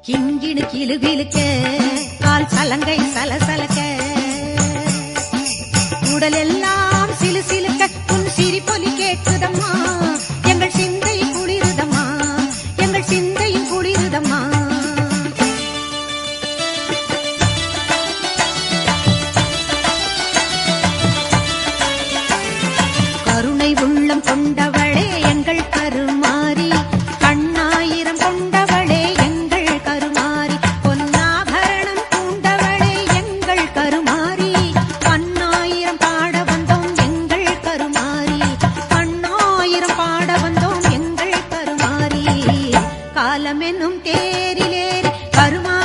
கிங்கிடு கிளுகிழுக்க கால் சலங்கை சலசலக்க உடல் எல்லாம் சிலு சிலுக்க உன் சிரிப்பொலி கேட்குதம்மா எங்கள் சிந்தை குளிருதம்மா எங்கள் சிந்தையும் குளிருதம்மா கருணை உள்ளம் கொண்டவளே எங்கள் கருமாரி கண்ணாயிரம் கொண்டவளே எங்கள் கருமாரி பொன்னாபரணம் பூண்டவளே எங்கள் கருமாரி பன்னாயிரம் பாட வந்தோம் எங்கள் கருமாரி பன்னாயிரம் பாட வந்தோம் எங்கள் கருமாரி காலம் என்னும் தேரிலேறி கருமாரி